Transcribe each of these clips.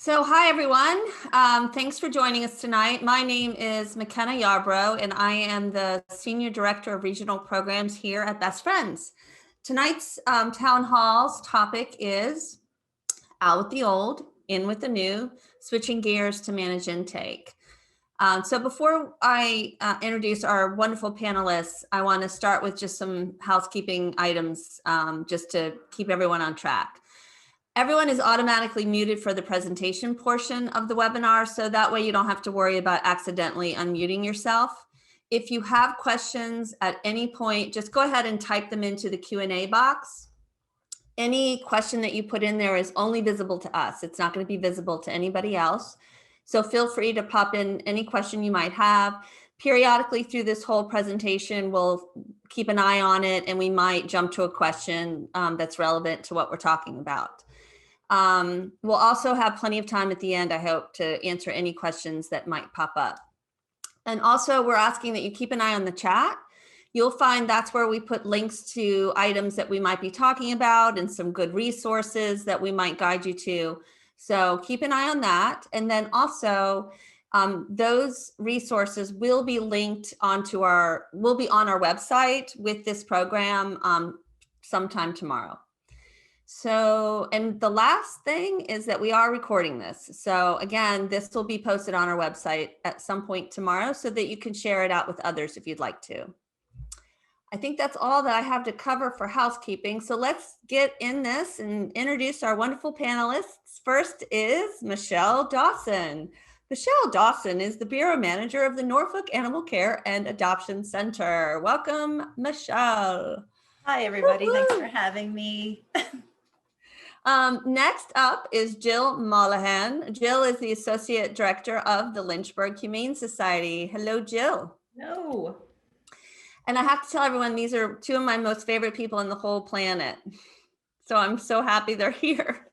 So hi, everyone. Thanks for joining us tonight. My name is Makena Yarbrough, and I am the Senior Director of Regional Programs here at Best Friends. Tonight's Town Hall's topic is out with the old, in with the new, switching gears to manage intake. So before I introduce our wonderful panelists, I want to start with just some housekeeping items just to keep everyone on track. Everyone is automatically muted for the presentation portion of the webinar, so that way you don't have to worry about accidentally unmuting yourself. If you have questions at any point, just go ahead and type them into the Q&A box. Any question that you put in there is only visible to us. It's not going to be visible to anybody else. So feel free to pop in any question you might have. Periodically through this whole presentation, we'll keep an eye on it and we might jump to a question that's relevant to what we're talking about. We'll also have plenty of time at the end, I hope, to answer any questions that might pop up. And also, we're asking that you keep an eye on the chat. You'll find that's where we put links to items that we might be talking about and some good resources that we might guide you to. So keep an eye on that. And then also, those resources will be linked will be on our website with this program sometime tomorrow. So, and the last thing is that we are recording this. So again, this will be posted on our website at some point tomorrow so that you can share it out with others if you'd like to. I think that's all that I have to cover for housekeeping. So let's get in this and introduce our wonderful panelists. First is Michelle Dosson. Michelle Dosson is the Bureau Manager of the Norfolk Animal Care and Adoption Center. Welcome, Michelle. Hi, everybody. Thanks for having me. Next up is Jill Mollohan. Jill is the Associate Director of the Lynchburg Humane Society. Hello, Jill. Hello. And I have to tell everyone, these are two of my most favorite people on the whole planet. So I'm so happy they're here.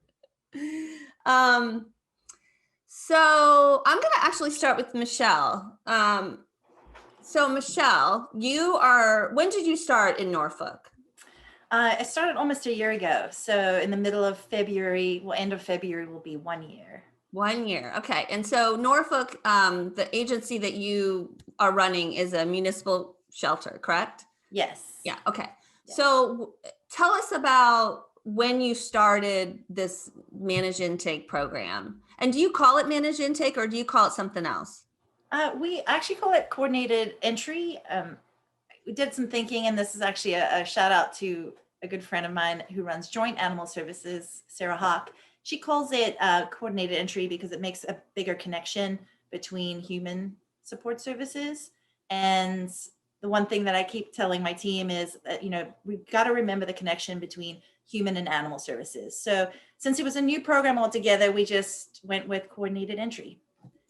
So I'm going to actually start with Michelle. So Michelle, when did you start in Norfolk? I started almost a year ago. So in the middle of February, end of February will be 1 year. 1 year. Okay. And so Norfolk, the agency that you are running is a municipal shelter, correct? Yes. Yeah. Okay. Yes. So tell us about when you started this managed intake program. And do you call it managed intake or do you call it something else? We actually call it coordinated entry. We did some thinking, and this is actually a shout out to a good friend of mine who runs Joint Animal Services, Sarah Hawk. She calls it coordinated entry because it makes a bigger connection between human support services. And the one thing that I keep telling my team is that, we've got to remember the connection between human and animal services. So since it was a new program altogether, we just went with coordinated entry.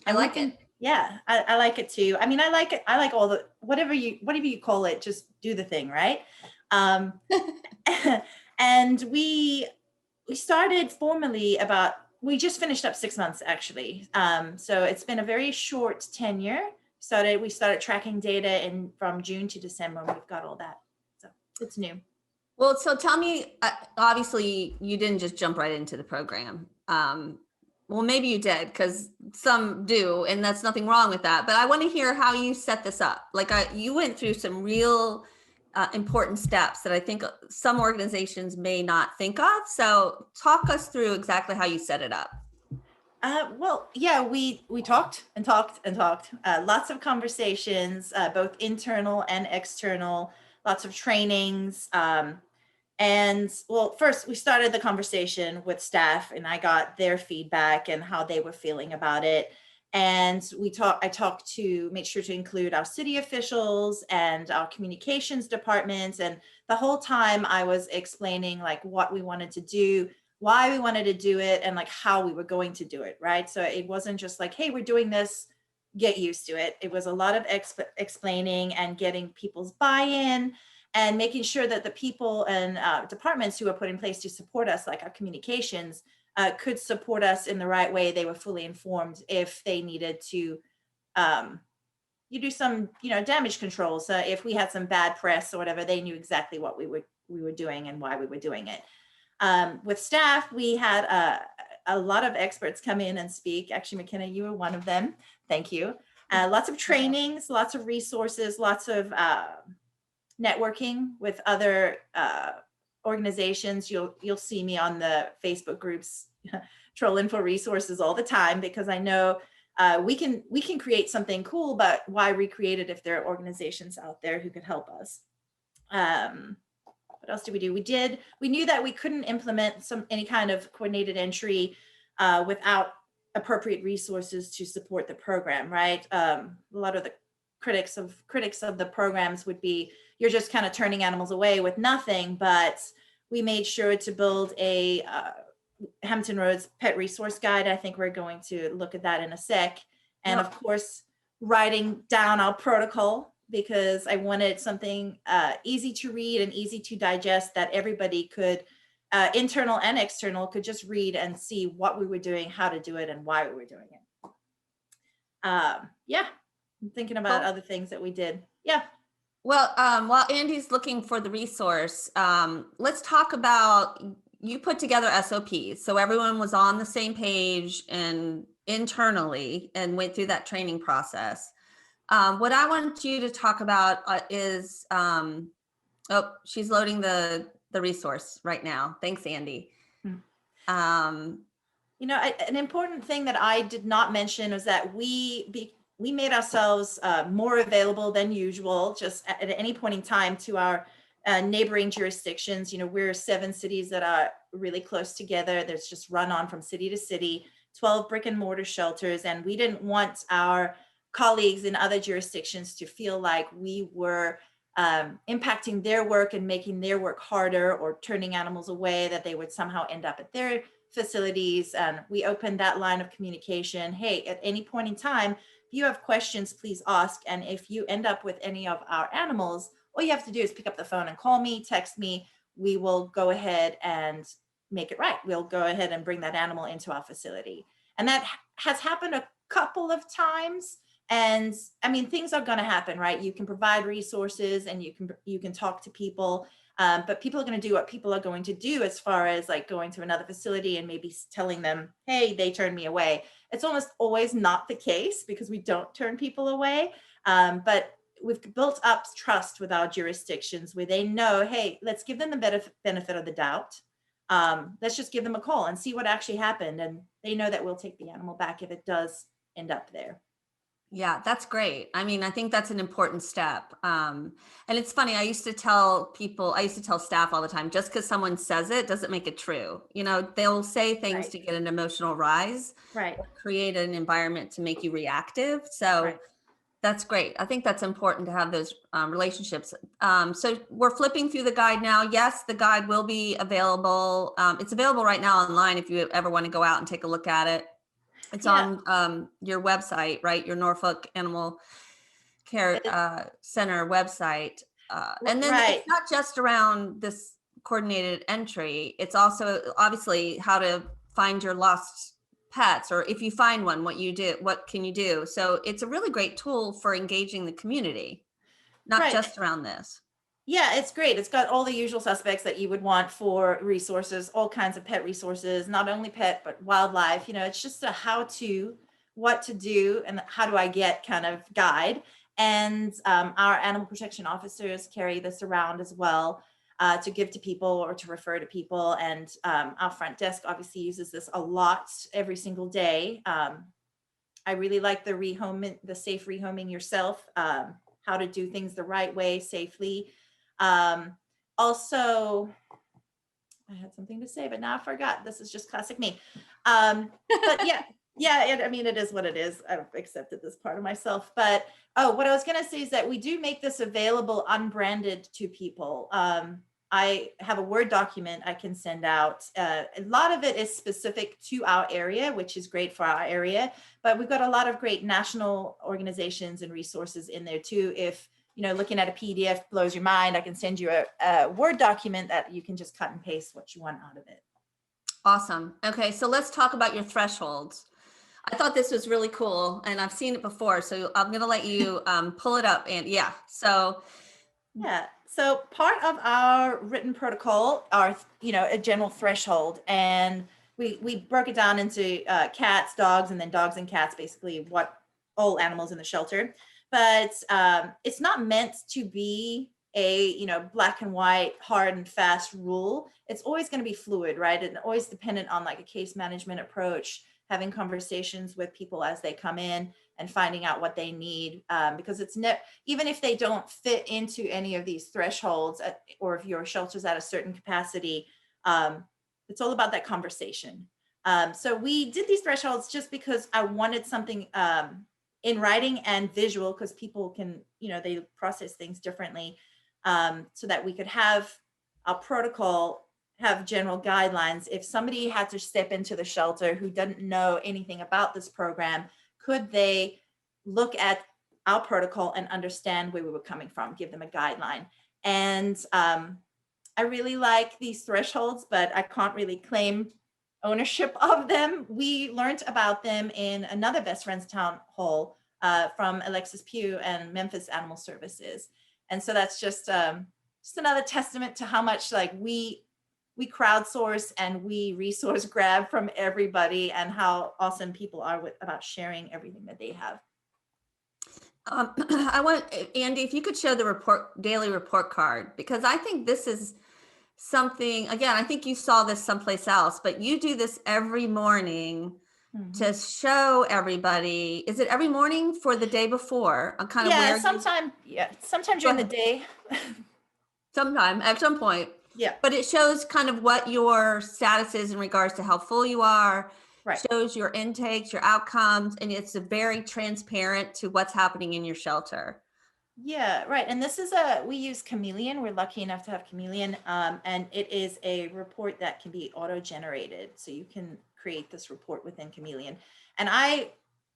I like it. Yeah, I like it too. I mean, I like it. I like all the, whatever you call it, just do the thing, right? And we started formally we just finished up 6 months actually. So it's been a very short tenure. We started tracking data from June to December, and we've got all that. So it's new. Well, so tell me, obviously you didn't just jump right into the program. Well, maybe you did, because some do, and that's nothing wrong with that. But I want to hear how you set this up. Like you went through some real important steps that I think some organizations may not think of. So talk us through exactly how you set it up. Well, yeah, we talked and talked and talked. Lots of conversations, both internal and external. Lots of trainings. And well, first we started the conversation with staff, and I got their feedback and how they were feeling about it. And I talked to make sure to include our city officials and our communications departments. And the whole time I was explaining like what we wanted to do, why we wanted to do it, and like how we were going to do it. Right. So it wasn't just like, hey, we're doing this, get used to it. It was a lot of explaining and getting people's buy-in, and making sure that the people and departments who are put in place to support us, like our communications, could support us in the right way. They were fully informed if they needed to do some, damage control. So if we had some bad press or whatever, they knew exactly what we were doing and why we were doing it. With staff, we had a lot of experts come in and speak. Actually, Makena, you were one of them. Thank you. Lots of trainings, lots of resources, lots of networking with other organizations. You'll see me on the Facebook groups trolling for resources all the time, because I know we can create something cool, but why recreate it if there are organizations out there who could help us? What else did we do? We knew that we couldn't implement any kind of coordinated entry without appropriate resources to support the program, right? A lot of the critics of the programs would be, you're just kind of turning animals away with nothing. But we made sure to build a Hampton Roads Pet Resource Guide. I think we're going to look at that in a sec. And of course, writing down our protocol, because I wanted something easy to read and easy to digest that everybody could, internal and external, could just read and see what we were doing, how to do it, and why we were doing it. Yeah, I'm thinking about other things that we did. Yeah. Well, while Andy's looking for the resource, let's talk about, you put together SOPs. So everyone was on the same page and internally and went through that training process. What I want you to talk about is, oh, she's loading the resource right now. Thanks, Andy. You know, an important thing that I did not mention was that we made ourselves more available than usual, just at any point in time, to our neighboring jurisdictions. You know, we're 7 cities that are really close together. There's just run on from city to city, 12 brick and mortar shelters. And we didn't want our colleagues in other jurisdictions to feel like we were impacting their work and making their work harder, or turning animals away, that they would somehow end up at their facilities. And we opened that line of communication. Hey, at any point in time, if you have questions, please ask. And if you end up with any of our animals, all you have to do is pick up the phone and call me, text me. We will go ahead and make it right. We'll go ahead and bring that animal into our facility. And that has happened a couple of times. And I mean, things are going to happen, right? You can provide resources and you can talk to people, but people are going to do what people are going to do, as far as like going to another facility and maybe telling them, hey, they turned me away. It's almost always not the case, because we don't turn people away. But we've built up trust with our jurisdictions, where they know, hey, let's give them the benefit of the doubt. Let's just give them a call and see what actually happened. And they know that we'll take the animal back if it does end up there. Yeah, that's great. I mean, I think that's an important step. And it's funny, I used to tell staff all the time, just because someone says it doesn't make it true. You know, they'll say things Right. to get an emotional rise, Right. create an environment to make you reactive. So Right. that's great. I think that's important to have those relationships. So we're flipping through the guide now. Yes, the guide will be available. It's available right now online if you ever want to go out and take a look at it. It's on your website, right? Your Norfolk Animal Care Center website. And then Right. it's not just around this coordinated entry. It's also obviously how to find your lost pets, or if you find one, what can you do? So it's a really great tool for engaging the community, not Right. just around this. Yeah, it's great. It's got all the usual suspects that you would want for resources, all kinds of pet resources, not only pet, but wildlife. You know, it's just a how to, what to do, and how do I get kind of guide. And our animal protection officers carry this around as well, to give to people or to refer to people. And our front desk obviously uses this a lot every single day. I really like the safe rehoming yourself, how to do things the right way, safely. Also, I had something to say, but now I forgot. This is just classic me. But I mean, it is what it is. I've accepted this part of myself. But what I was going to say is that we do make this available unbranded to people. I have a Word document I can send out. A lot of it is specific to our area, which is great for our area. But we've got a lot of great national organizations and resources in there too. If looking at a PDF blows your mind, I can send you a Word document that you can just cut and paste what you want out of it. Awesome. Okay, so let's talk about your thresholds. I thought this was really cool, and I've seen it before, so I'm going to let you pull it up. And so part of our written protocol are, a general threshold, and we broke it down into cats, dogs, and then dogs and cats, basically what all animals in the shelter. But it's not meant to be a black and white, hard and fast rule. It's always going to be fluid, right? And always dependent on like a case management approach, having conversations with people as they come in and finding out what they need, because it's even if they don't fit into any of these thresholds, or if your shelter's at a certain capacity, it's all about that conversation. So we did these thresholds just because I wanted something in writing and visual, because people can, they process things differently, so that we could have a protocol, have general guidelines. If somebody had to step into the shelter who doesn't know anything about this program, could they look at our protocol and understand where we were coming from, give them a guideline? And I really like these thresholds, but I can't really claim ownership of them. We learned about them in another Best Friends Town Hall from Alexis Pugh and Memphis Animal Services. And so that's just another testament to how much like we crowdsource and we resource grab from everybody, and how awesome people are about sharing everything that they have. I want, Andy, if you could show the daily report card, because I think this is something, again, I think you saw this someplace else, but you do this every morning to show everybody. Is it every morning for the day before? Kind of where sometime during the day. Sometime at some point. Yeah. But it shows kind of what your status is in regards to how full you are. Right. Shows your intakes, your outcomes, and it's very transparent to what's happening in your shelter. Yeah, right. And this is we use Chameleon. We're lucky enough to have Chameleon. And it is a report that can be auto-generated. So you can create this report within Chameleon. And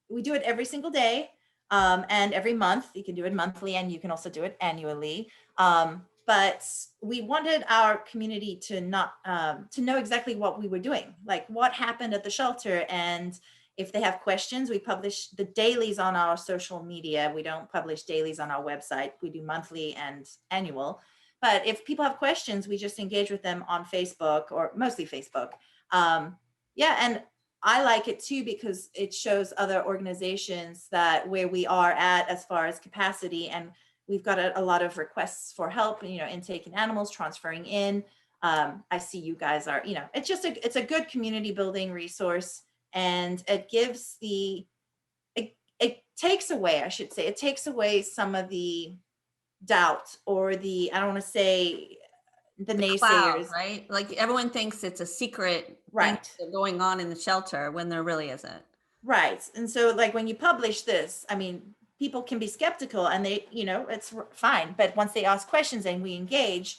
we do it every single day, and every month. You can do it monthly, and you can also do it annually. But we wanted our community to know exactly what we were doing, like what happened at the shelter. And if they have questions, we publish the dailies on our social media. We don't publish dailies on our website. We do monthly and annual. But if people have questions, we just engage with them on Facebook, or mostly Facebook. And I like it too, because it shows other organizations that where we are at as far as capacity. And we've got a lot of requests for help, intaking animals, transferring in. I see you guys are, it's a good community building resource. And it gives it takes away some of the doubt, or I don't want to say the naysayers, cloud, right? Like everyone thinks it's a secret right thing going on in the shelter when there really isn't. Right. And so like when you publish this, I mean, people can be skeptical, and they, it's fine. But once they ask questions and we engage,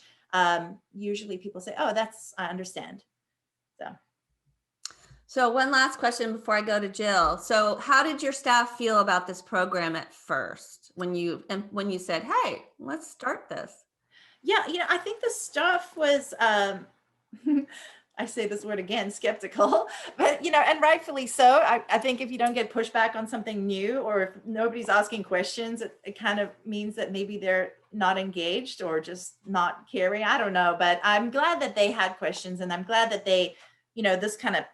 usually people say, oh, I understand. So one last question before I go to Jill. So how did your staff feel about this program at first when you said, hey, let's start this? Yeah, I think the staff was, I say this word again, skeptical, but, and rightfully so. I think if you don't get pushback on something new, or if nobody's asking questions, it kind of means that maybe they're not engaged or just not caring. I don't know, but I'm glad that they had questions, and I'm glad that they, this kind of,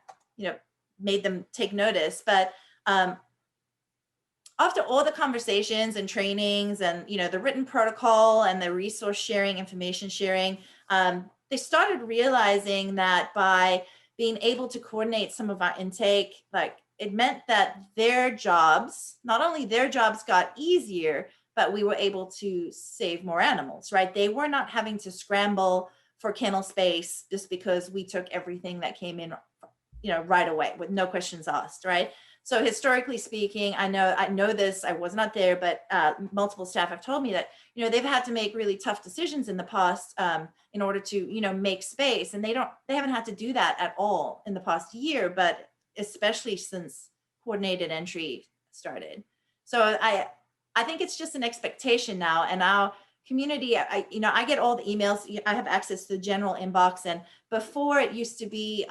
made them take notice. But after all the conversations and trainings and, the written protocol and the resource sharing, information sharing, they started realizing that by being able to coordinate some of our intake, like it meant that their jobs, not only their jobs got easier, but we were able to save more animals, right? They were not having to scramble for kennel space just because we took everything that came in, right away with no questions asked, right? So historically speaking, I know this, I was not there, but multiple staff have told me that, they've had to make really tough decisions in the past in order to, make space. And they haven't had to do that at all in the past year, but especially since coordinated entry started. So I think it's just an expectation now. And our community, I get all the emails, I have access to the general inbox. And before it used to be,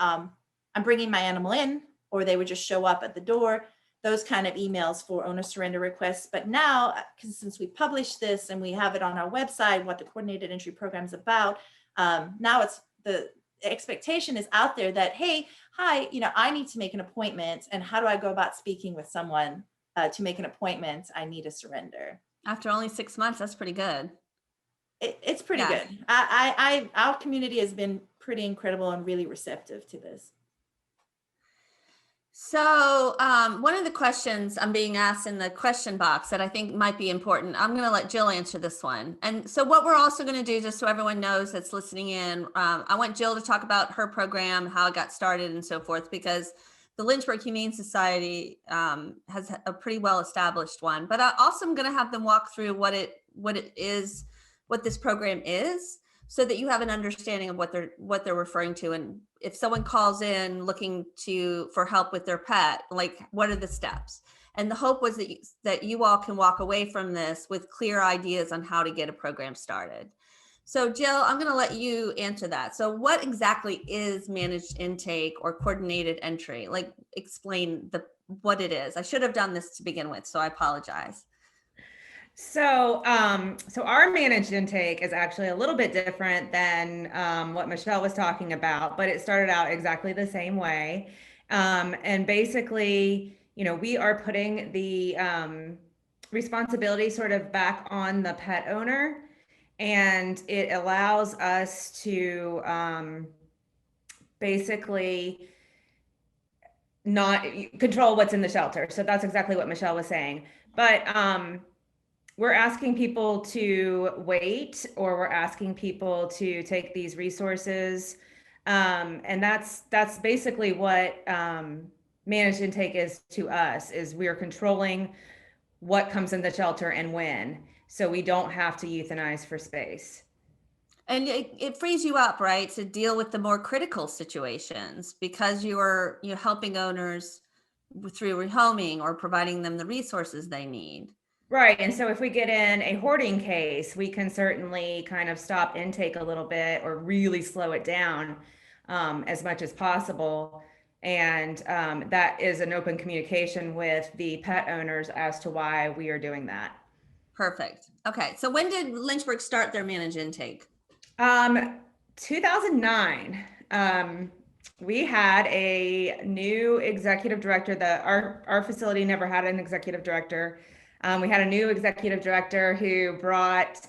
I'm bringing my animal in, or they would just show up at the door, those kind of emails for owner surrender requests. But now, since we published this and we have it on our website, what the coordinated entry program is about, now expectation is out there that, hey, hi, I need to make an appointment, and how do I go about speaking with someone to make an appointment? I need a surrender. After only 6 months, that's pretty good. It's pretty Yeah. good. Our community has been pretty incredible and really receptive to this. So one of the questions I'm being asked in the question box that I think might be important, I'm going to let Jill answer this one. And so what we're also going to do, just so everyone knows that's listening in, I want Jill to talk about her program, how it got started and so forth, because the Lynchburg Humane Society has a pretty well-established one. But I also am going to have them walk through what it is, what this program is, so that you have an understanding of what they're referring to. And if someone calls in looking for help with their pet, like, what are the steps? And the hope was that you all can walk away from this with clear ideas on how to get a program started. So Jill, I'm going to let you answer that. So what exactly is managed intake or coordinated entry? Like, explain what it is. I should have done this to begin with, so I apologize. So our managed intake is actually a little bit different than what Michelle was talking about, but it started out exactly the same way. And basically, we are putting the responsibility sort of back on the pet owner, and it allows us to basically not control what's in the shelter. So that's exactly what Michelle was saying. But we're asking people to wait, or we're asking people to take these resources. And that's basically what managed intake is to us, is we are controlling what comes in the shelter and when, so we don't have to euthanize for space. And it frees you up, right, to deal with the more critical situations, because you're helping owners through rehoming or providing them the resources they need. Right. And so if we get in a hoarding case, we can certainly kind of stop intake a little bit or really slow it down as much as possible. And that is an open communication with the pet owners as to why we are doing that. Perfect. Okay. So when did Lynchburg start their managed intake? 2009. We had a new executive director. Our facility never had an executive director. We had a new executive director who brought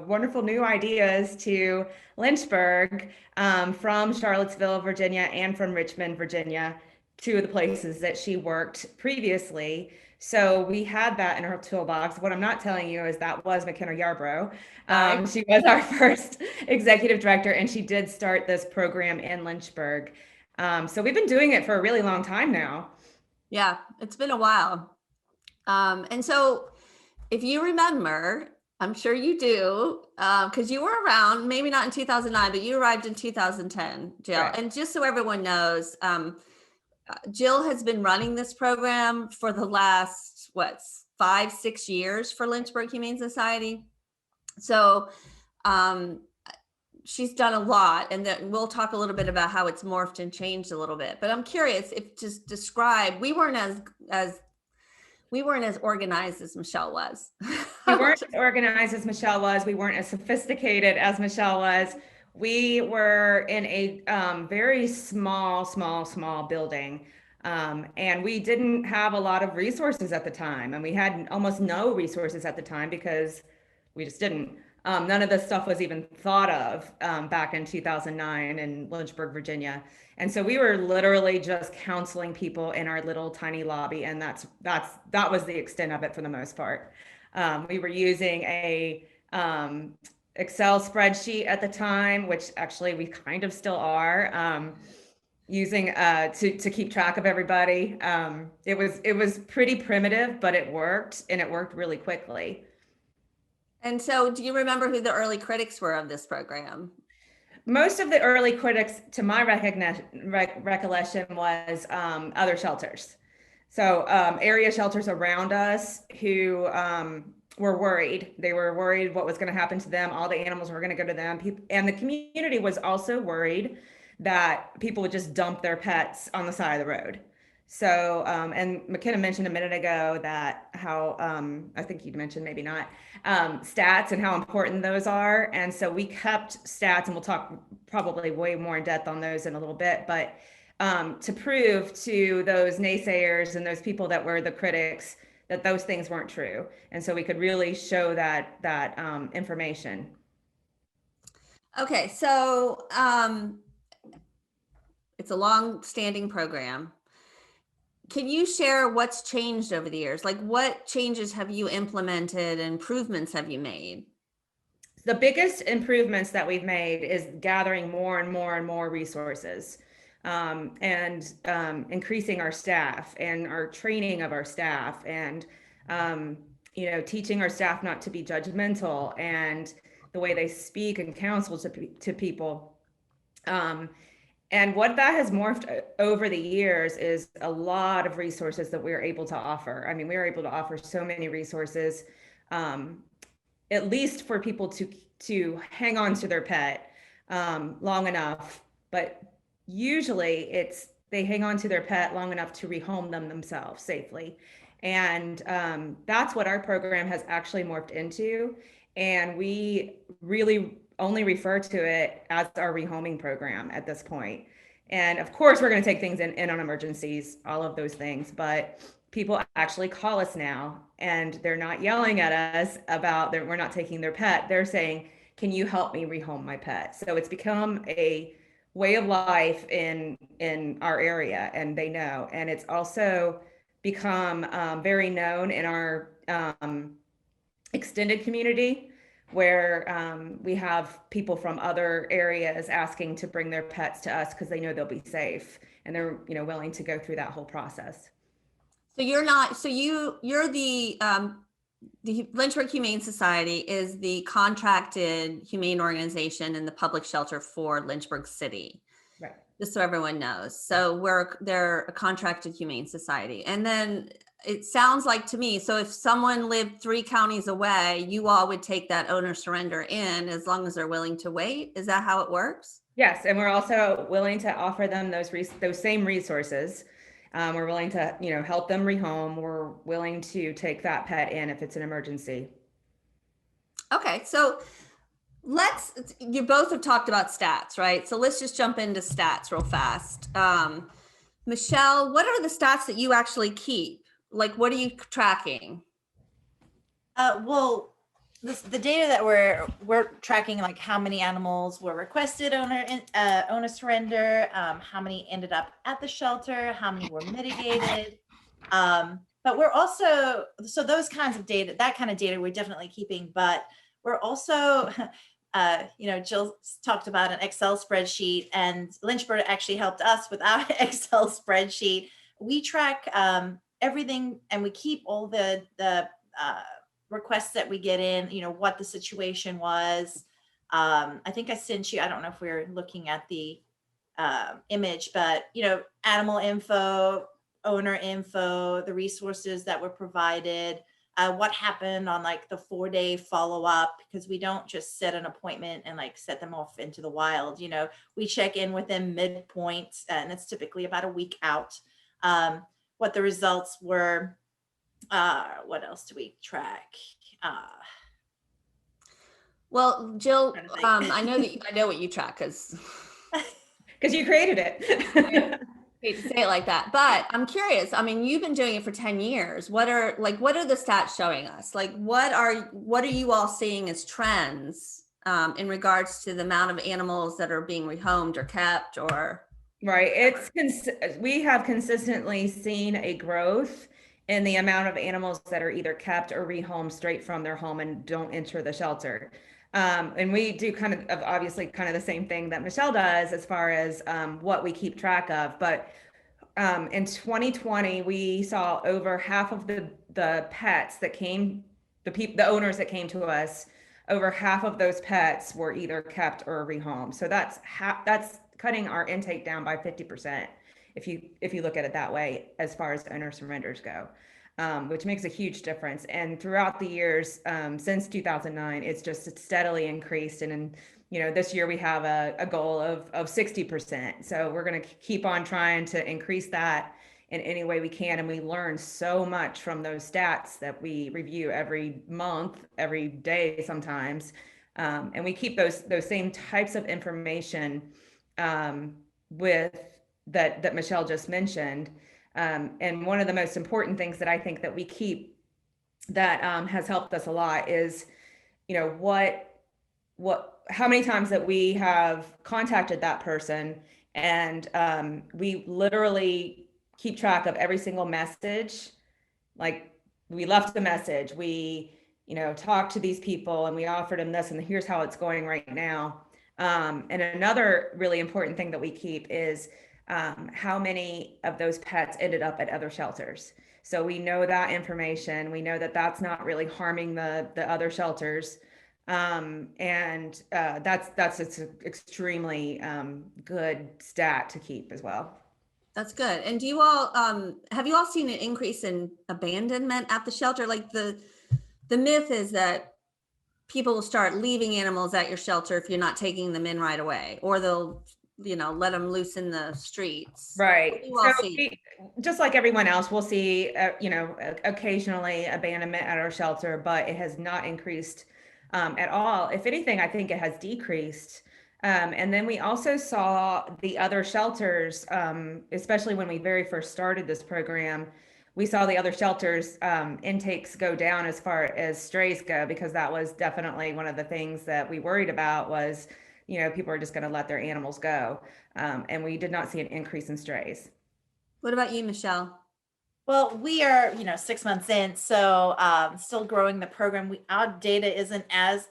wonderful new ideas to Lynchburg from Charlottesville, Virginia, and from Richmond, Virginia, two of the places that she worked previously. So we had that in her toolbox. What I'm not telling you is that was Makena Yarbrough. She was our first executive director, and she did start this program in Lynchburg. So we've been doing it for a really long time now. Yeah, it's been a while. And so if you remember, I'm sure you do, because you were around, maybe not in 2009, but you arrived in 2010, Jill. Right. And just so everyone knows, Jill has been running this program for the last, 5-6 years for Lynchburg Humane Society. So she's done a lot, and then we'll talk a little bit about how it's morphed and changed a little bit. But I'm curious if just describe, we weren't as organized as Michelle was. We weren't as organized as Michelle was. We weren't as sophisticated as Michelle was. We were in a very small building. And we didn't have a lot of resources at the time. And we had almost no resources at the time because we just didn't. None of this stuff was even thought of back in 2009 in Lynchburg, Virginia. And so we were literally just counseling people in our little tiny lobby. And that was the extent of it for the most part. We were using a Excel spreadsheet at the time, which actually we kind of still are, using to keep track of everybody. It was pretty primitive, but it worked, and it worked really quickly. And so do you remember who the early critics were of this program? Most of the early critics, to my recollection, was other shelters. So area shelters around us who were worried. They were worried what was going to happen to them. All the animals were going to go to them. And the community was also worried that people would just dump their pets on the side of the road. So, and Makena mentioned a minute ago that how, I think you mentioned, maybe not, stats and how important those are. And so we kept stats, and we'll talk probably way more in depth on those in a little bit, but to prove to those naysayers and those people that were the critics that those things weren't true. And so we could really show that information. Okay, so it's a long-standing program. Can you share what's changed over the years? Like, what changes have you implemented, improvements have you made? The biggest improvements that we've made is gathering more and more and more resources, and increasing our staff and our training of our staff, and teaching our staff not to be judgmental, and the way they speak and counsel to people. And what that has morphed over the years is a lot of resources that we're able to offer. I mean, we are able to offer so many resources, at least for people to hang on to their pet long enough. But usually they hang on to their pet long enough to rehome them themselves safely. And that's what our program has actually morphed into. And we really only refer to it as our rehoming program at this point. And of course, we're going to take things in on emergencies, all of those things, but people actually call us now, and they're not yelling at us about that we're not taking their pet. They're saying, can you help me rehome my pet? So it's become a way of life in our area, and they know. And it's also become very known in our extended community, where we have people from other areas asking to bring their pets to us because they know they'll be safe, and they're willing to go through that whole process. So you're the Lynchburg Humane Society is the contracted humane organization in the public shelter for Lynchburg City. Right. Just so everyone knows. So they're a contracted humane society. And then it sounds like to me, so if someone lived 3 counties away, you all would take that owner surrender in as long as they're willing to wait. Is that how it works? Yes, and we're also willing to offer them those same resources. We're willing to, help them rehome. We're willing to take that pet in if it's an emergency. Okay, so you both have talked about stats, right? So let's just jump into stats real fast. Michelle, what are the stats that you actually keep? Like, what are you tracking? Well, the data that we're tracking, like how many animals were requested owner surrender, how many ended up at the shelter, how many were mitigated. But we're also, so those kinds of data, that kind of data we're definitely keeping, but we're also, Jill talked about an Excel spreadsheet, and Lynchburg actually helped us with our Excel spreadsheet. We track everything, and we keep all the requests that we get in, what the situation was. I think I sent you, I don't know if we're looking at the image, but, animal info, owner info, the resources that were provided, what happened on like the 4-day follow-up, because we don't just set an appointment and like set them off into the wild. We check in with them midpoint, and it's typically about a week out. What the results were. What else do we track? Well, Jill, I know what you track because you created it. Hate to say it like that, but I'm curious. I mean, you've been doing it for 10 years. What are the stats showing us? Like, what are you all seeing as trends in regards to the amount of animals that are being rehomed or kept or? Right. We have consistently seen a growth in the amount of animals that are either kept or rehomed straight from their home and don't enter the shelter. And we do kind of obviously kind of the same thing that Michelle does as far as what we keep track of. But in 2020, we saw over half of the pets that came, the owners that came to us, over half of those pets were either kept or rehomed. So that's cutting our intake down by 50%. If you look at it that way, as far as owner surrenders go, which makes a huge difference. And throughout the years, since 2009, it's just steadily increased. And this year we have a goal of 60%. So we're going to keep on trying to increase that in any way we can. And we learn so much from those stats that we review every month, every day sometimes. And we keep those same types of information with that Michelle just mentioned. And one of the most important things that I think that we keep that has helped us a lot is, how many times that we have contacted that person, and we literally keep track of every single message. Like, we left a message, we talked to these people and we offered them this, and here's how it's going right now. And another really important thing that we keep is how many of those pets ended up at other shelters. So we know that information. We know that that's not really harming the other shelters. And that's an extremely good stat to keep as well. That's good. And do you all, have you all seen an increase in abandonment at the shelter? Like the myth is that people will start leaving animals at your shelter if you're not taking them in right away, or they'll, let them loose in the streets. Right. So just like everyone else, we'll see, occasionally abandonment at our shelter, but it has not increased at all. If anything, I think it has decreased. And then we also saw the other shelters, especially when we very first started this program, we saw the other shelters intakes go down as far as strays go, because that was definitely one of the things that we worried about was, people are just going to let their animals go. And we did not see an increase in strays. What about you, Michelle? Well, we are, 6 months in, so still growing the program. Our data isn't as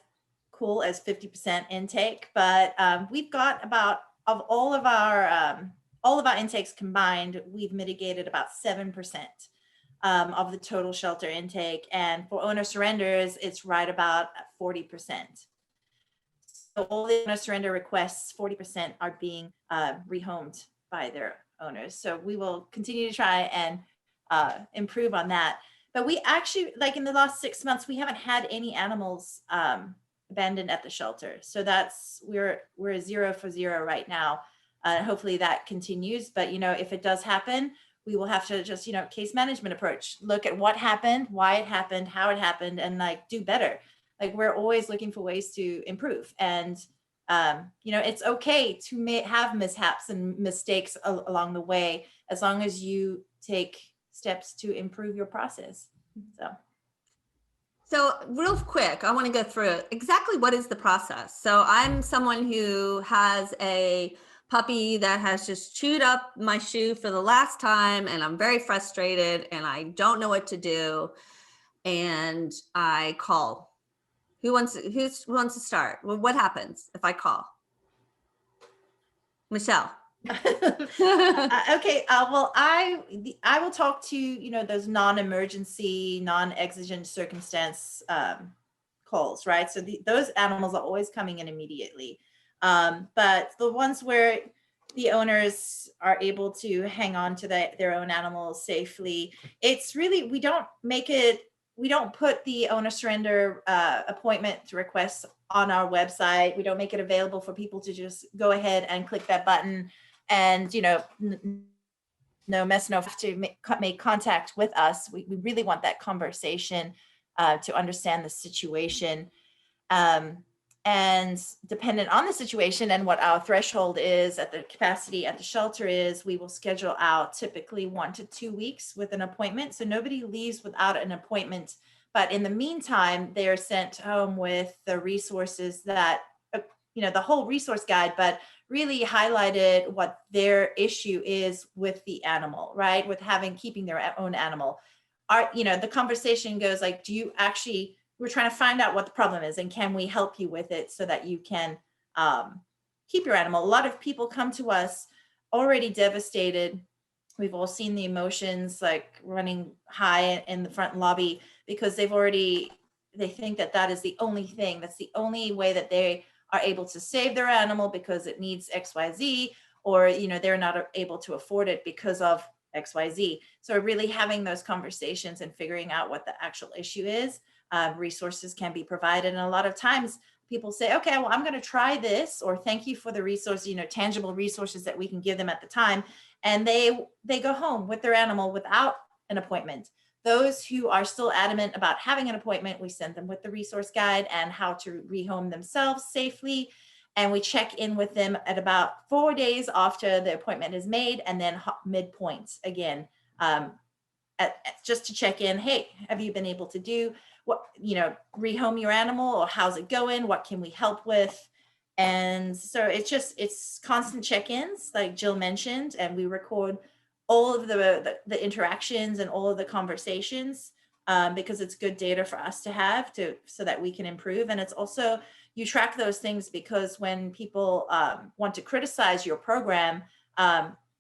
cool as 50% intake, but we've got about, of all of our intakes combined, we've mitigated about 7% of the total shelter intake. And for owner surrenders, it's right about 40%. So all the owner surrender requests, 40% are being rehomed by their owners. So we will continue to try and improve on that. But we actually, like in the last 6 months, we haven't had any animals abandoned at the shelter. So we're 0 for 0 right now. Hopefully that continues. But, if it does happen, we will have to just, case management approach, look at what happened, why it happened, how it happened, and do better. We're always looking for ways to improve. And, it's okay to have mishaps and mistakes along the way, as long as you take steps to improve your process. So real quick, I want to go through exactly what is the process. So I'm someone who has a puppy that has just chewed up my shoe for the last time, and I'm very frustrated and I don't know what to do. And I call. Who wants to start? Well, what happens if I call? Michelle. Okay. Well, I will talk to, those non-emergency, non-exigent circumstance calls, right? So those animals are always coming in immediately. But the ones where the owners are able to hang on to their own animals safely, it's really, we don't put the owner surrender appointment requests on our website. We don't make it available for people to just go ahead and click that button and, no mess, no have to make contact with us. We really want that conversation to understand the situation. And dependent on the situation and what our threshold is at the capacity at the shelter is, we will schedule out typically 1 to 2 weeks with an appointment. So nobody leaves without an appointment. But in the meantime, they're sent home with the resources that, the whole resource guide, but really highlighted what their issue is with the animal, right? With keeping their own animal. The conversation goes do you actually, we're trying to find out what the problem is and can we help you with it so that you can keep your animal. A lot of people come to us already devastated. We've all seen the emotions running high in the front lobby because they think that is the only thing, that's the only way that they are able to save their animal because it needs XYZ, or, they're not able to afford it because of XYZ. So really having those conversations and figuring out what the actual issue is. Resources can be provided. And a lot of times people say, okay, well, I'm going to try this, or thank you for the resource, tangible resources that we can give them at the time. and they go home with their animal without an appointment. Those who are still adamant about having an appointment, we send them with the resource guide and how to rehome themselves safely. And we check in with them at about 4 days after the appointment is made, and then midpoints again, just to check in. Hey, have you been able to do what, rehome your animal, or how's it going? What can we help with? And so it's constant check-ins, like Jill mentioned, and we record all of the interactions and all of the conversations, because it's good data for us to have so that we can improve. And it's also, you track those things because when people want to criticize your program,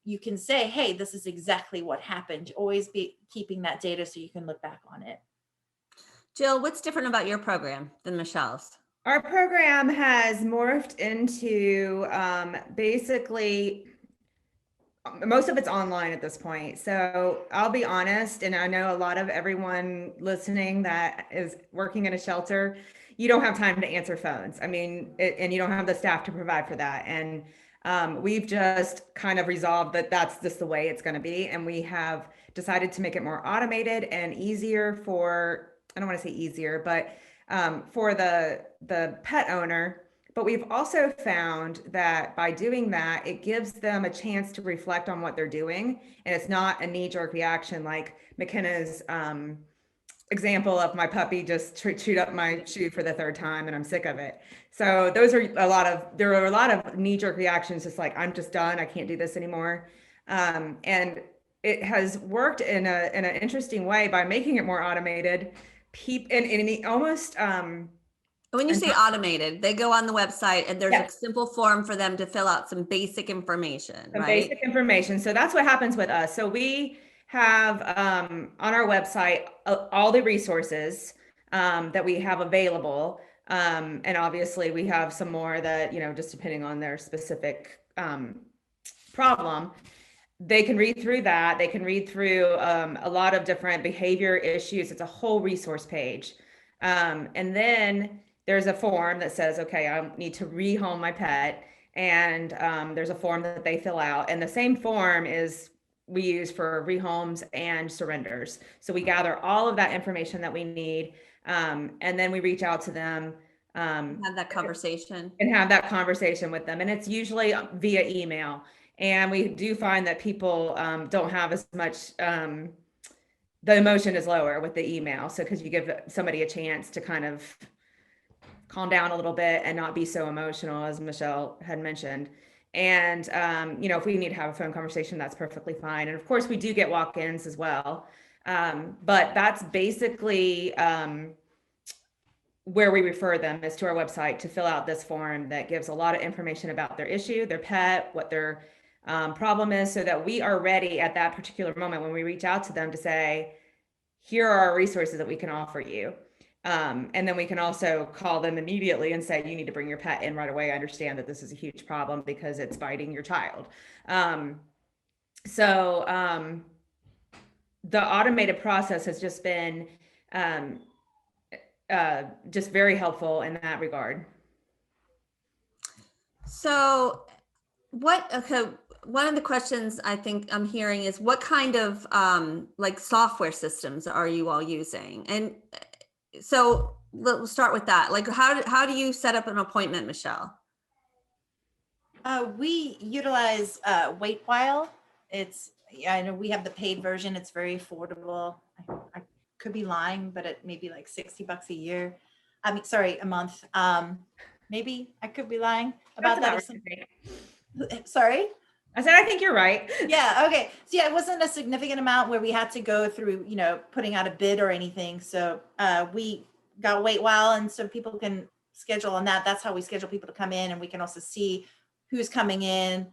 you can say, hey, this is exactly what happened. Always be keeping that data so you can look back on it. Jill, what's different about your program than Michelle's? Our program has morphed into basically, most of it's online at this point. So I'll be honest, and I know a lot of everyone listening that is working in a shelter, you don't have time to answer phones. I mean, and you don't have the staff to provide for that. And we've just kind of resolved that that's just the way it's going to be. And we have decided to make it more automated and easier for, I don't want to say easier, but for the pet owner. But we've also found that by doing that, it gives them a chance to reflect on what they're doing. And it's not a knee-jerk reaction like Makena's example of my puppy just chewed up my shoe for the 3rd time and I'm sick of it. So there are a lot of knee-jerk reactions, just like, I'm just done, I can't do this anymore. And it has worked in an interesting way by making it more automated. And almost When you say automated, they go on the website and there's a simple form for them to fill out some basic information, right? Basic information. So that's what happens with us. So we have on our website all the resources that we have available. And obviously we have some more that, just depending on their specific problem, they can read through that. They can read through a lot of different behavior issues. It's a whole resource page. And then there's a form that says, okay, I need to rehome my pet. And there's a form that they fill out. And the same form we use for rehomes and surrenders. So we gather all of that information that we need. And then we reach out to them. Have that conversation. And have that conversation with them. And it's usually via email. And we do find that people don't have as much, the emotion is lower with the email. So because you give somebody a chance to kind of calm down a little bit and not be so emotional, as Michelle had mentioned. And, if we need to have a phone conversation, that's perfectly fine. And of course we do get walk-ins as well. But that's basically where we refer them, is to our website to fill out this form that gives a lot of information about their issue, their pet, what their problem is, so that we are ready at that particular moment when we reach out to them to say, here are our resources that we can offer you. And then we can also call them immediately and say, you need to bring your pet in right away. I understand that this is a huge problem because it's biting your child. So the automated process has just been just very helpful in that regard. So one of the questions I think I'm hearing is, what kind of like software systems are you all using? And so we'll start with that. Like, how do you set up an appointment, Michelle? We utilize Waitwhile. I know we have the paid version. It's very affordable. I could be lying, but it may be like $60 a year. I mean, sorry, a month. Maybe I could be lying about that. Sorry? I said, I think you're right. Yeah. Okay. So yeah, it wasn't a significant amount where we had to go through, putting out a bid or anything. So we got Waitwhile, and so people can schedule on that. That's how we schedule people to come in, and we can also see who's coming in,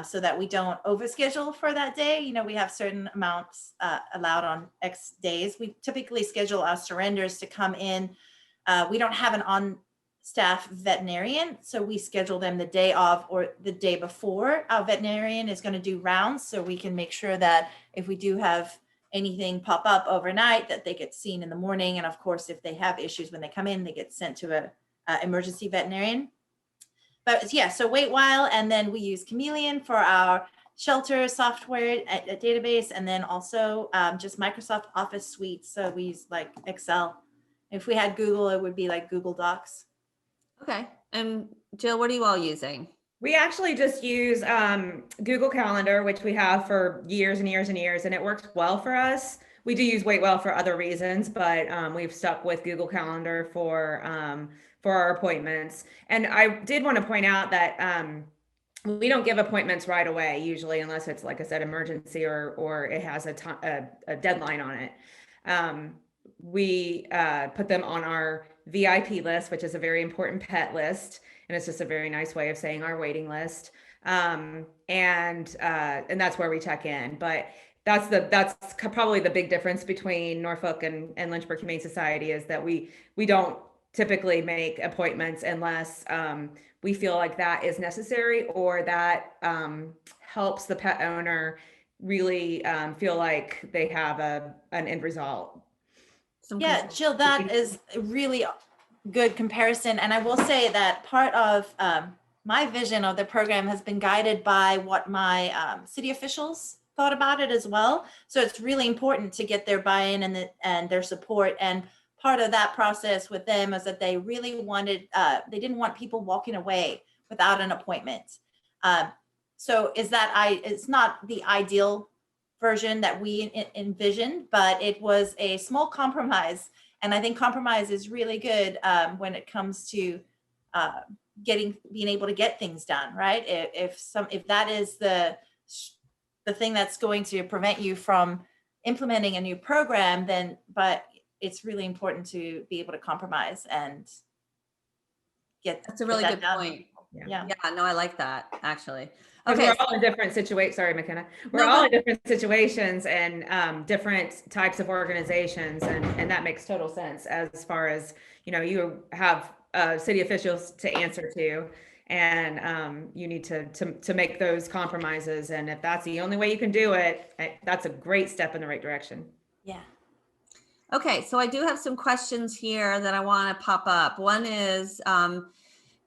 so that we don't overschedule for that day. We have certain amounts allowed on X days. We typically schedule our surrenders to come in. We don't have an on-staff veterinarian, so we schedule them the day of or the day before. Our veterinarian is going to do rounds, so we can make sure that if we do have anything pop up overnight, that they get seen in the morning. And of course, if they have issues when they come in, they get sent to a emergency veterinarian. But yeah, so Waitwhile, and then we use Chameleon for our shelter software a database, and then also just Microsoft Office Suite. So we use like Excel. If we had Google, it would be like Google Docs. Okay. And Jill, what are you all using? We actually just use Google Calendar, which we have for years and years and years, and it works well for us. We do use Waitwell for other reasons, but we've stuck with Google Calendar for our appointments. And I did want to point out that we don't give appointments right away, usually, unless it's, like I said, emergency or it has a deadline on it. We put them on our VIP list, which is a very important pet list. And it's just a very nice way of saying our waiting list. And that's where we check in. But that's probably the big difference between Norfolk and Lynchburg Humane Society, is that we don't typically make appointments unless we feel like that is necessary, or that helps the pet owner really feel like they have an end result. Yeah, Jill, that is a really good comparison. And I will say that part of my vision of the program has been guided by what my city officials thought about it as well. So it's really important to get their buy-in and their support. And part of that process with them is that they really wanted, they didn't want people walking away without an appointment. So it's not the ideal version that we envisioned, but it was a small compromise. And I think compromise is really good when it comes to being able to get things done, right? If that is the thing that's going to prevent you from implementing a new program, but it's really important to be able to compromise and That's a really good point. Yeah. No, I like that, actually. Okay. We're all in different situations. Sorry, Makena. We're all in different situations and different types of organizations. And that makes total sense as far as, you have city officials to answer to, and you need to make those compromises. And if that's the only way you can do it, that's a great step in the right direction. Yeah. Okay, so I do have some questions here that I want to pop up. One is,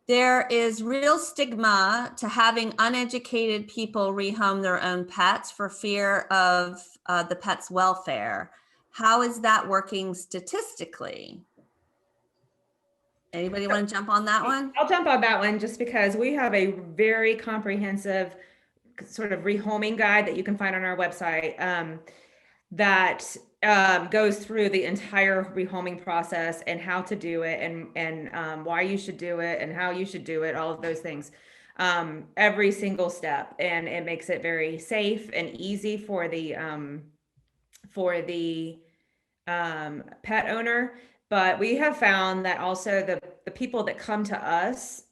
there is real stigma to having uneducated people rehome their own pets for fear of the pet's welfare. How is that working statistically? Anybody want to jump on that one? I'll jump on that one just because we have a very comprehensive sort of rehoming guide that you can find on our website that goes through the entire rehoming process and how to do it and why you should do it and how you should do it, all of those things, every single step. And it makes it very safe and easy for the pet owner. But we have found that also the people that come to us,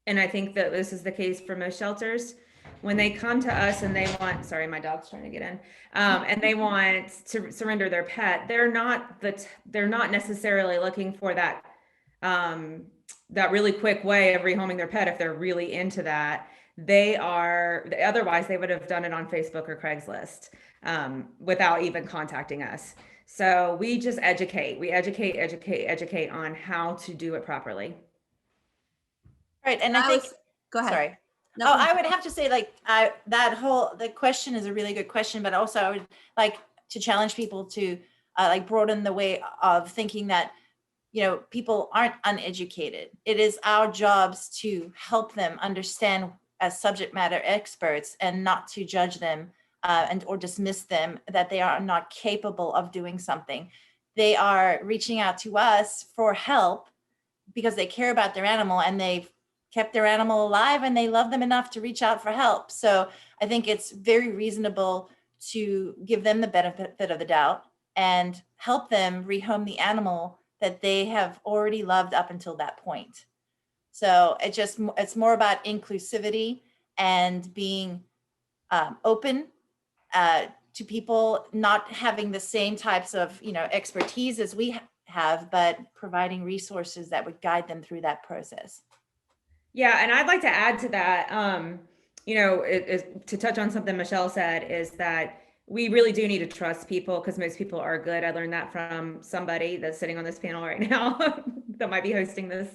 and I think that this is the case for most shelters, when they come to us and they want, sorry, my dog's trying to get in, and they want to surrender their pet, they're not necessarily looking for that really quick way of rehoming their pet if they're really into that. Otherwise they would have done it on Facebook or Craigslist without even contacting us. So we just educate on how to do it properly. Right. And I think, go ahead. Sorry. No, I would have to say, the question is a really good question, but also I would like to challenge people to broaden the way of thinking that, people aren't uneducated. It is our jobs to help them understand as subject matter experts and not to judge them or dismiss them that they are not capable of doing something. They are reaching out to us for help because they care about their animal and they've kept their animal alive and they love them enough to reach out for help. So I think it's very reasonable to give them the benefit of the doubt and help them rehome the animal that they have already loved up until that point. So it's more about inclusivity and being open to people not having the same types of expertise as we have, but providing resources that would guide them through that process. Yeah, and I'd like to add to that, to touch on something Michelle said, is that we really do need to trust people because most people are good. I learned that from somebody that's sitting on this panel right now that might be hosting this,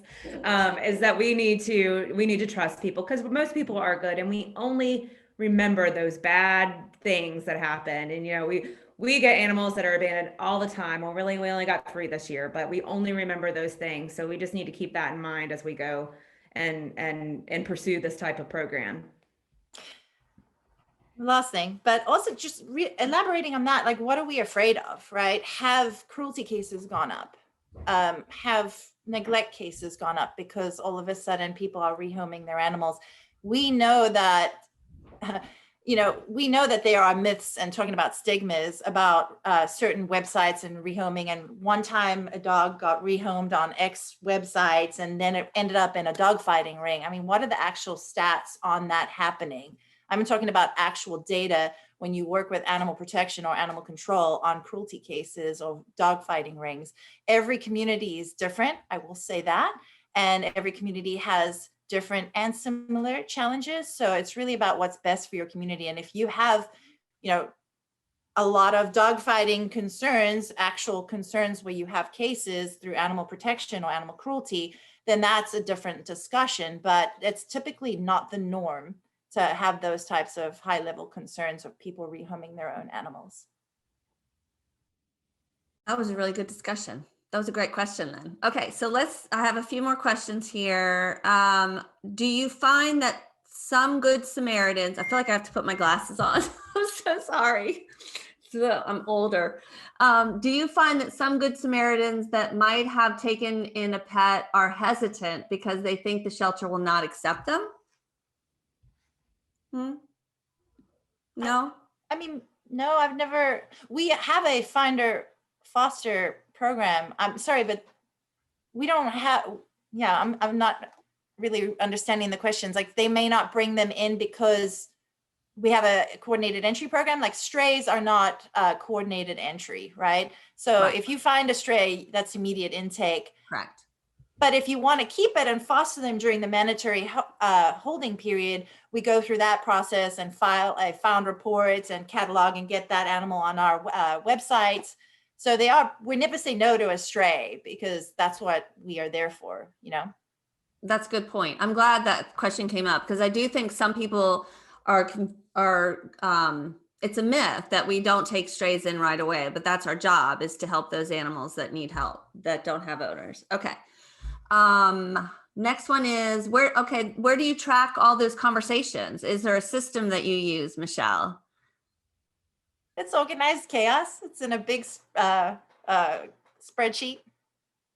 is that we need to trust people because most people are good, and we only remember those bad things that happen. And, we get animals that are abandoned all the time. Well, really, we only got 3 this year, but we only remember those things. So we just need to keep that in mind as we go and pursue this type of program. Last thing, but also just elaborating on that, like, what are we afraid of, right? Have cruelty cases gone up? Have neglect cases gone up because all of a sudden people are rehoming their animals? We know that, we know that there are myths and talking about stigmas about certain websites and rehoming. And one time a dog got rehomed on X websites and then it ended up in a dog fighting ring. I mean, what are the actual stats on that happening? I'm talking about actual data when you work with animal protection or animal control on cruelty cases or dog fighting rings. Every community is different, I will say that. And every community has different and similar challenges. So it's really about what's best for your community. And if you have, a lot of dog fighting concerns, actual concerns where you have cases through animal protection or animal cruelty, then that's a different discussion. But it's typically not the norm to have those types of high level concerns of people rehoming their own animals. That was a really good discussion. That was a great question then. Okay, so I have a few more questions here. Do you find that some good Samaritans, I feel like I have to put my glasses on. I'm so sorry. I'm older. Do you find that some good Samaritans that might have taken in a pet are hesitant because they think the shelter will not accept them? No? I mean, no, we have a finder foster program. I'm sorry, but we don't have, I'm not really understanding the questions. Like, they may not bring them in because we have a coordinated entry program. Like, strays are not coordinated entry, right? So Right. if you find a stray, that's immediate intake. Correct. But if you want to keep it and foster them during the mandatory holding period, we go through that process and file a found report and catalog and get that animal on our websites. So we never say no to a stray because that's what we are there for, That's a good point. I'm glad that question came up because I do think some people it's a myth that we don't take strays in right away, but that's our job, is to help those animals that need help, that don't have owners. Okay. Next one is where do you track all those conversations? Is there a system that you use, Michelle? It's organized chaos. It's in a big spreadsheet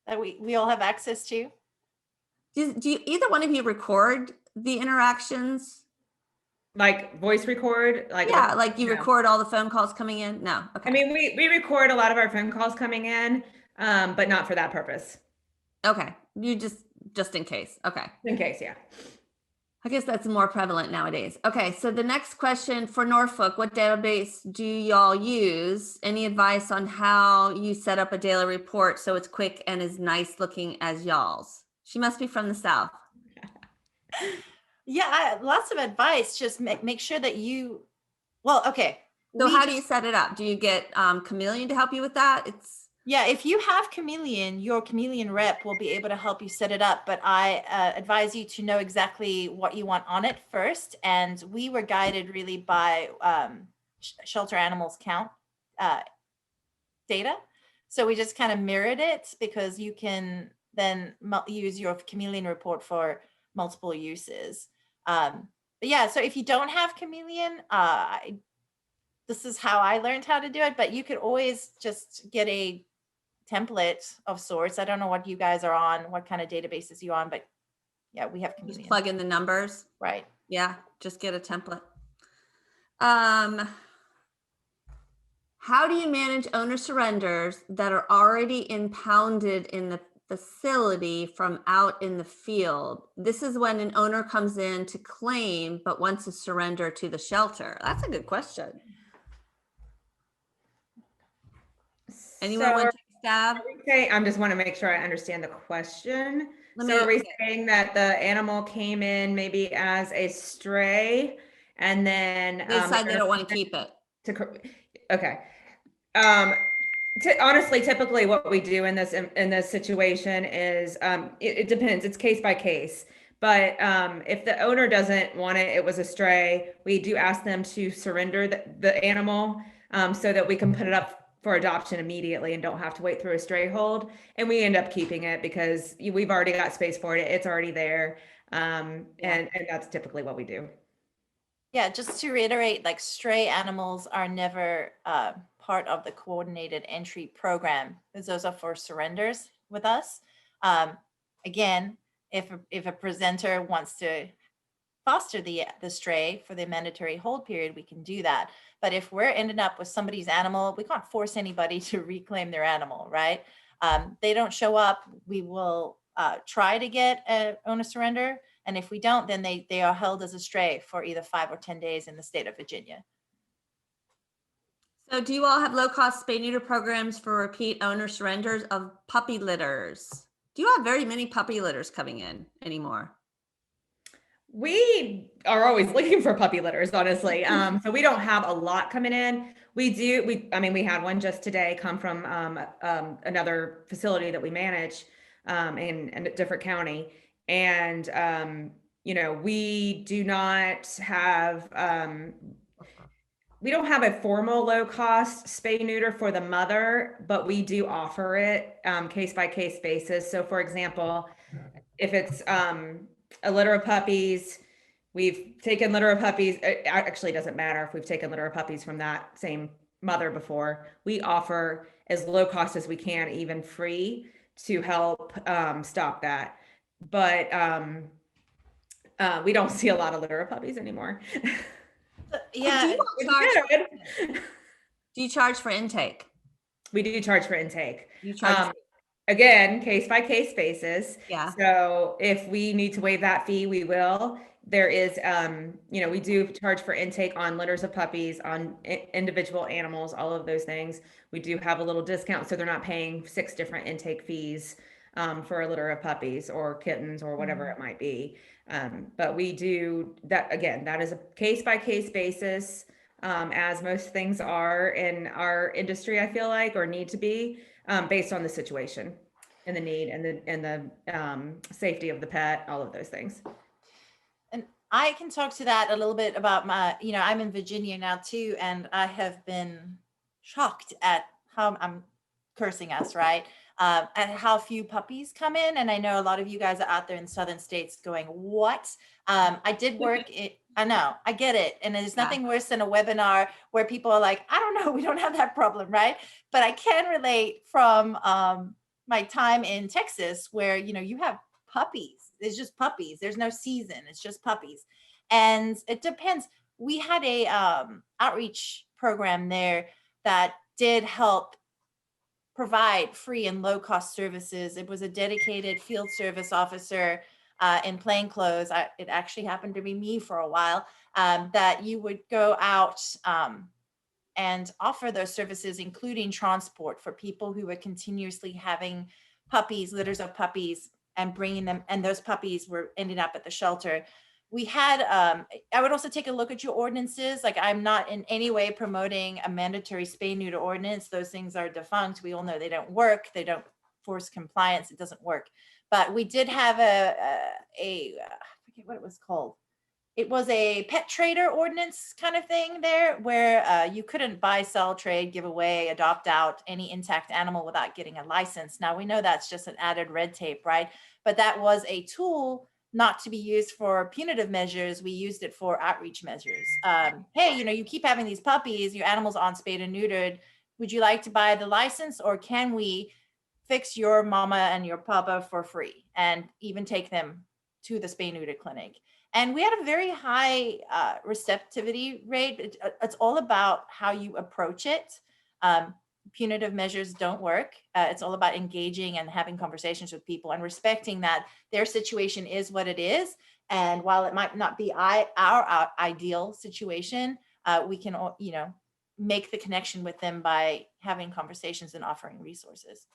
that we all have access to. Do you, either one of you record the interactions? Like voice record? Like you record all the phone calls coming in? No. Okay. I mean, we record a lot of our phone calls coming in, but not for that purpose. Okay. You just in case. Okay. In case, yeah. I guess that's more prevalent nowadays. Okay, so the next question for Norfolk, what database do y'all use? Any advice on how you set up a daily report so it's quick and as nice looking as y'all's? She must be from the South. Yeah, lots of advice. Just make sure that okay. So how do you set it up? Do you get Chameleon to help you with that? Yeah, if you have Chameleon, your Chameleon rep will be able to help you set it up. But I advise you to know exactly what you want on it first. And we were guided really by shelter animals count data. So we just kind of mirrored it because you can then use your Chameleon report for multiple uses. But yeah, so if you don't have Chameleon, this is how I learned how to do it. But you could always just get a template of sorts. I don't know what you guys are on, what kind of databases you're on, but yeah, we have Chameleon. Just plug in the numbers. Right. Yeah, just get a template. How do you manage owner surrenders that are already impounded in the facility from out in the field? This is when an owner comes in to claim but wants to surrender to the shelter. That's a good question. Anyone want to take a stab? Okay, I just want to make sure I understand the question. Are we saying that the animal came in maybe as a stray and then they decide they don't want to keep it? Okay. Honestly, typically what we do in this situation is it depends. It's case by case. But if the owner doesn't want it, it was a stray, we do ask them to surrender the animal so that we can put it up for adoption immediately and don't have to wait through a stray hold. And we end up keeping it because we've already got space for it. It's already there. And that's typically what we do. Yeah, just to reiterate, like stray animals are never part of the coordinated entry program, because those are for surrenders with us. Again, if a presenter wants to foster the stray for the mandatory hold period, we can do that. But if we're ending up with somebody's animal, we can't force anybody to reclaim their animal, right? They don't show up, we will try to get an owner surrender. And if we don't, then they are held as a stray for either 5 or 10 days in the state of Virginia. So do you all have low-cost spay neuter programs for repeat owner surrenders of puppy litters? Do you have very many puppy litters coming in anymore? We are always looking for puppy litters, honestly. So we don't have a lot coming in. We had one just today come from another facility that we manage in a different county. And, we do not have, we don't have a formal low cost spay neuter for the mother, but we do offer it case by case basis. So for example, if it's a litter of puppies, we've taken litter of puppies. It actually doesn't matter if we've taken litter of puppies from that same mother before. We offer as low cost as we can, even free, to help stop that. But we don't see a lot of litter of puppies anymore. Yeah. Do you charge for intake? We do charge for intake. You charge again, case by case basis. Yeah. So if we need to waive that fee, we will. There is, we do charge for intake on litters of puppies, on individual animals, all of those things. We do have a little discount, so they're not paying 6 different intake fees for a litter of puppies or kittens or whatever it might be. But we do that, again, that is a case by case basis, as most things are in our industry, I feel like, or need to be, based on the situation and the need and the safety of the pet, all of those things. And I can talk to that a little bit about my, I'm in Virginia now too, and I have been shocked at how I'm cursing us, right? At how few puppies come in. And I know a lot of you guys are out there in southern states going, what? I did work I know, I get it. And there's nothing worse than a webinar where people are like, I don't know, we don't have that problem, right? But I can relate from my time in Texas where, you have puppies. It's just puppies. There's no season. It's just puppies. And it depends. We had a outreach program there that did help provide free and low cost services. It was a dedicated field service officer in plain clothes. It actually happened to be me for a while, that you would go out and offer those services, including transport for people who were continuously having puppies, litters of puppies, and bringing them, and those puppies were ending up at the shelter. We had, I would also take a look at your ordinances. Like, I'm not in any way promoting a mandatory spay neuter ordinance. Those things are defunct. We all know they don't work. They don't force compliance. It doesn't work. But we did have I forget what it was called. It was a pet trader ordinance kind of thing there, where you couldn't buy, sell, trade, give away, adopt out any intact animal without getting a license. Now, we know that's just an added red tape, right? But that was a tool not to be used for punitive measures. We used it for outreach measures. Hey, you keep having these puppies, your animals aren't spayed and neutered. Would you like to buy the license, or can we fix your mama and your papa for free and even take them to the spay neuter clinic? And we had a very high receptivity rate. It's all about how you approach it. Punitive measures don't work. It's all about engaging and having conversations with people and respecting that their situation is what it is. And while it might not be our ideal situation, we can, make the connection with them by having conversations and offering resources.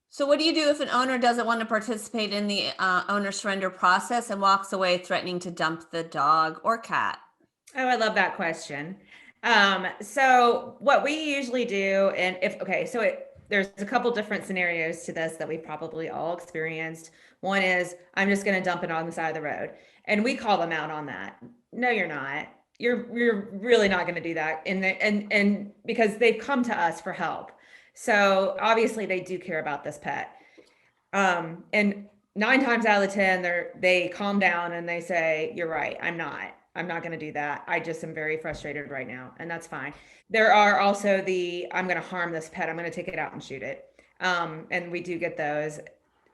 So what do you do if an owner doesn't want to participate in the owner surrender process and walks away threatening to dump the dog or cat? Oh, I love that question. So what we usually do, and there's a couple different scenarios to this that we've probably all experienced. One is, I'm just going to dump it on the side of the road, and we call them out on that. No, you're not. You're really not going to do that. And because they've come to us for help. So obviously they do care about this pet. And 9 times out of 10, they calm down and they say, you're right. I'm not going to do that. I just am very frustrated right now. And that's fine. There are also I'm going to harm this pet. I'm going to take it out and shoot it. And we do get those.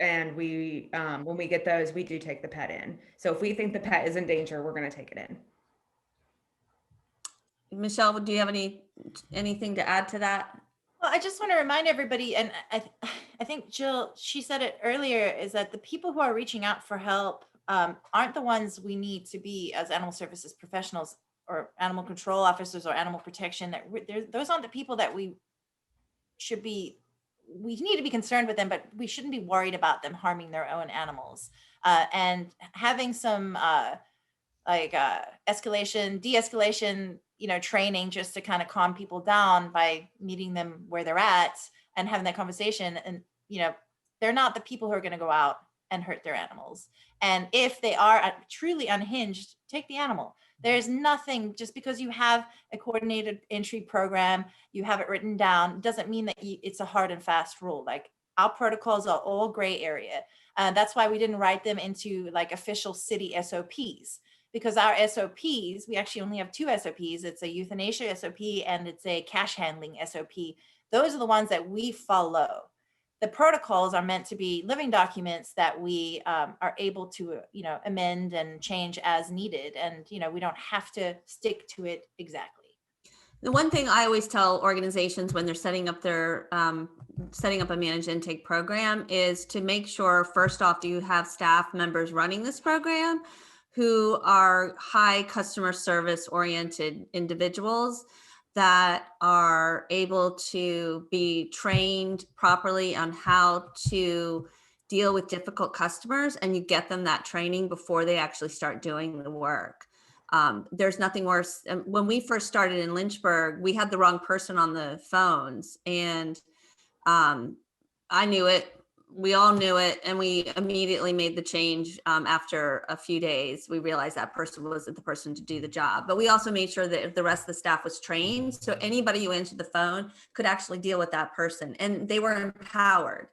And when we get those, we do take the pet in. So if we think the pet is in danger, we're going to take it in. Michelle, do you have anything to add to that? Well, I just want to remind everybody, and I think Jill, she said it earlier, is that the people who are reaching out for help aren't the ones we need to be as animal services professionals or animal control officers or animal protection. Those aren't the people that we need to be concerned with them, but we shouldn't be worried about them harming their own animals. And having some escalation, de-escalation, training just to kind of calm people down by meeting them where they're at and having that conversation. And, they're not the people who are going to go out and hurt their animals. And if they are truly unhinged, take the animal. There's nothing, just because you have a coordinated entry program, you have it written down, doesn't mean that it's a hard and fast rule. Like, our protocols are all gray area. That's why we didn't write them into like official city SOPs. Because our SOPs, we actually only have 2 SOPs. It's a euthanasia SOP and it's a cash handling SOP. Those are the ones that we follow. The protocols are meant to be living documents that we are able to, amend and change as needed. And, we don't have to stick to it exactly. The one thing I always tell organizations when they're setting up a managed intake program is to make sure, first off, do you have staff members running this program who are high customer service oriented individuals that are able to be trained properly on how to deal with difficult customers, and you get them that training before they actually start doing the work. There's nothing worse. When we first started in Lynchburg, we had the wrong person on the phones, and I knew it. We all knew it, and we immediately made the change. After a few days, we realized that person wasn't the person to do the job. But we also made sure that the rest of the staff was trained, so anybody who answered the phone could actually deal with that person, and they were empowered.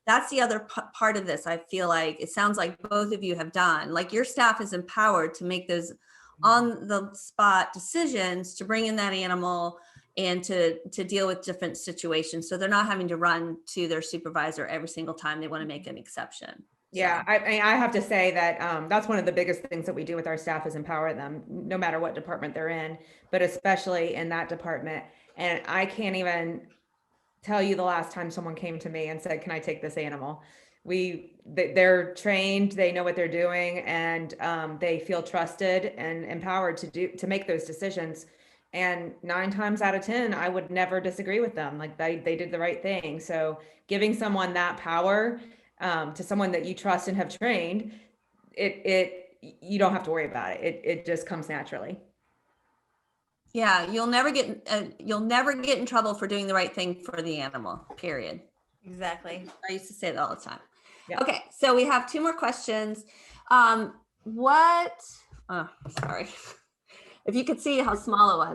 That's the other part of this. I feel like it sounds like both of you have done. Like, your staff is empowered to make those on the spot decisions to bring in that animal and to deal with different situations. So they're not having to run to their supervisor every single time they want to make an exception. Yeah, I have to say that that's one of the biggest things that we do with our staff is empower them, no matter what department they're in, but especially in that department. And I can't even tell you the last time someone came to me and said, can I take this animal? They're trained, they know what they're doing, and they feel trusted and empowered to make those decisions. And 9 times out of 10, I would never disagree with them. Like, they did the right thing. So giving someone that power to someone that you trust and have trained, you don't have to worry about it. It just comes naturally. Yeah, you'll never get in trouble for doing the right thing for the animal, period. Exactly. I used to say that all the time. Yeah. Okay, so we have 2 more questions. Sorry. If you could see how small it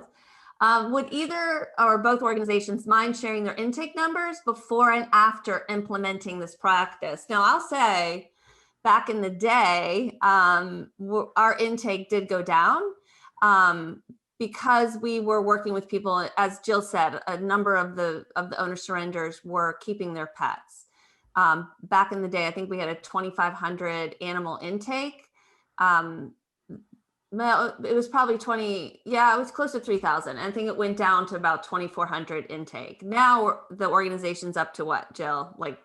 was. Would either or both organizations mind sharing their intake numbers before and after implementing this practice? Now, I'll say back in the day, our intake did go down because we were working with people, as Jill said, a number of the owner surrenders were keeping their pets. Back in the day, I think we had a 2,500 animal intake. It was probably it was close to 3,000. I think it went down to about 2,400 intake. Now the organization's up to what, Jill? Like,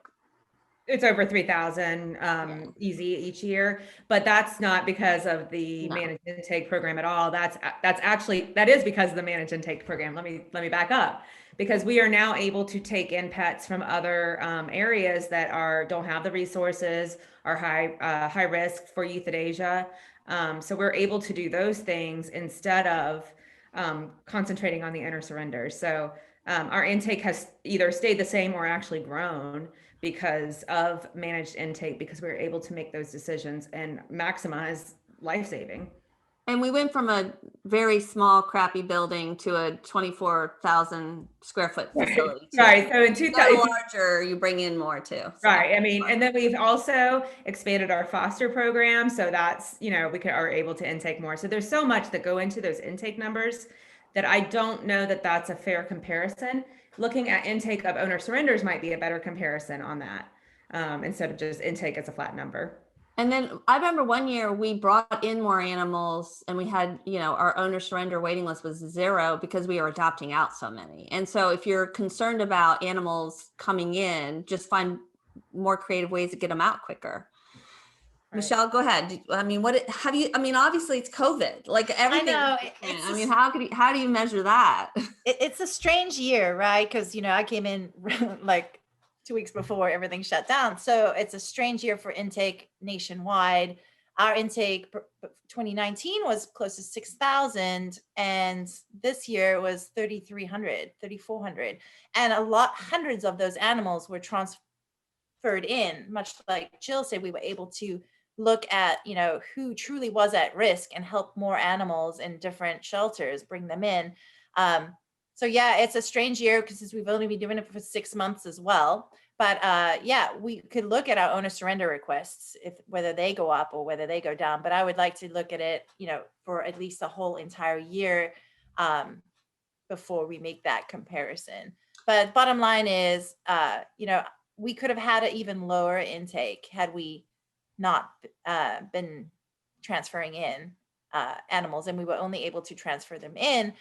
it's over 3,000 easy each year, but that's not because of the managed intake program at all. That is because of the managed intake program. Let me back up, because we are now able to take in pets from other areas that don't have the resources, are high risk for euthanasia. So we're able to do those things instead of concentrating on the owner surrenders. So Our intake has either stayed the same or actually grown because of managed intake, because we were able to make those decisions and maximize life saving. And we went from a very small, crappy building to a 24,000 square foot facility. Too. Right. So in You 2000, go larger, you bring in more too. So. Right. I mean, and then we've also expanded our foster program. So that's, we are able to intake more. So there's so much that go into those intake numbers that I don't know that that's a fair comparison. Looking at intake of owner surrenders might be a better comparison on that, instead of just intake as a flat number. And then I remember one year we brought in more animals and we had, our owner surrender waiting list was 0 because we were adopting out so many. And so if you're concerned about animals coming in, just find more creative ways to get them out quicker. Right. Michelle, go ahead. Obviously it's COVID, like everything. I know. How do you measure that? It's a strange year, right? Because, I came in like 2 weeks before everything shut down. So it's a strange year for intake nationwide. Our intake 2019 was close to 6,000. And this year was 3,400. And hundreds of those animals were transferred in, much like Jill said, we were able to look at, who truly was at risk and help more animals in different shelters, bring them in. So yeah, it's a strange year because we've only been doing it for 6 months as well. But we could look at our owner surrender requests, whether they go up or whether they go down. But I would like to look at it, for at least the whole entire year before we make that comparison. But bottom line is, we could have had an even lower intake had we not been transferring in animals, and we were only able to transfer them in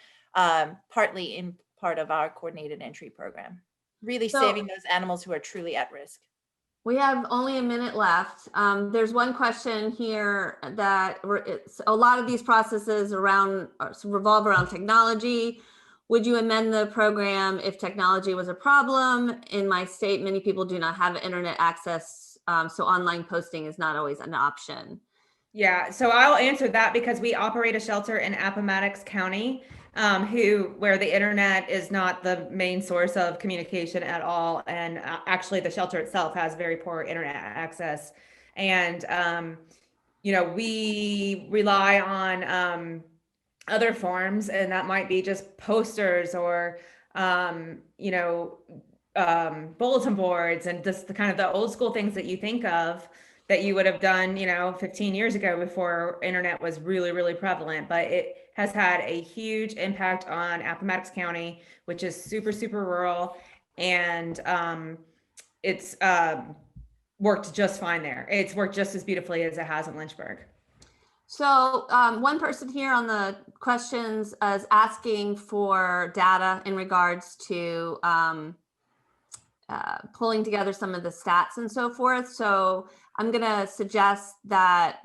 partly in part of our coordinated entry program, really saving those animals who are truly at risk. We have only a minute left. There's one question here that a lot of these processes revolve around technology. Would you amend the program if technology was a problem? In my state, many people do not have internet access, so online posting is not always an option. Yeah, so I'll answer that because we operate a shelter in Appomattox County, where the internet is not the main source of communication at all. And actually the shelter itself has very poor internet access. And, we rely on other forms, and that might be just posters or, bulletin boards and just the kind of the old school things that you think of that you would have done, 15 years ago before internet was really, really prevalent. But it has had a huge impact on Appomattox County, which is super, super rural. And it's worked just fine there. It's worked just as beautifully as it has in Lynchburg. So one person here on the questions is asking for data in regards to pulling together some of the stats and so forth. So I'm going to suggest that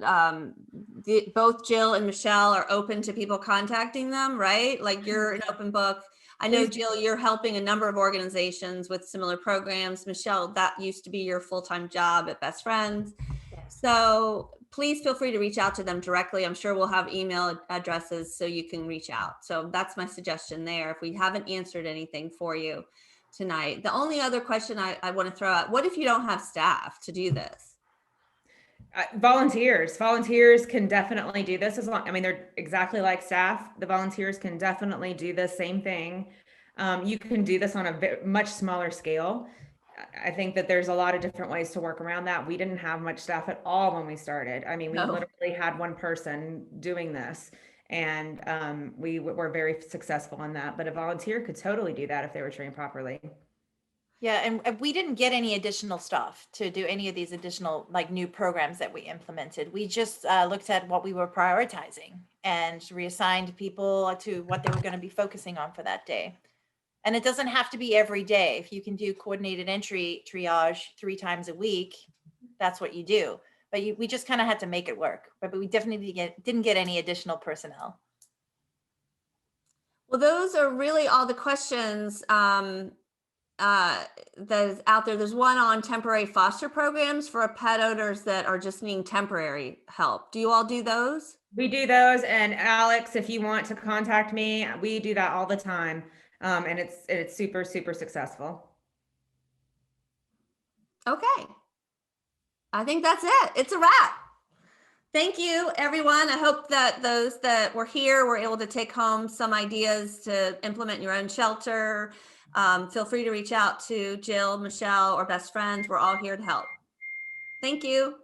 both Jill and Michelle are open to people contacting them, right? Like you're an open book. I know, Jill, you're helping a number of organizations with similar programs. Michelle, that used to be your full-time job at Best Friends. Yes. So please feel free to reach out to them directly. I'm sure we'll have email addresses so you can reach out. So that's my suggestion there if we haven't answered anything for you tonight. The only other question I want to throw out, what if you don't have staff to do this? Volunteers can definitely do this they're exactly like staff. The volunteers can definitely do the same thing. You can do this on a much smaller scale. I think that there's a lot of different ways to work around that. We didn't have much staff at all when we started. We literally had one person doing this, and we were very successful in that. But a volunteer could totally do that if they were trained properly. Yeah, and we didn't get any additional stuff to do any of these additional new programs that we implemented. We just looked at what we were prioritizing and reassigned people to what they were going to be focusing on for that day. And it doesn't have to be every day. If you can do coordinated entry triage 3 times a week, that's what you do. But we just kind of had to make it work. But we definitely didn't get any additional personnel. Well, those are really all the questions that is out there. There's one on temporary foster programs for pet owners that are just needing temporary help. Do you all do those? We do those. And Alex, if you want to contact me, we do that all the time. And it's super, super successful. Okay. I think that's it. It's a wrap. Thank you, everyone. I hope that those that were here were able to take home some ideas to implement your own shelter. Feel free to reach out to Jill, Michelle, or best friends. We're all here to help. Thank you.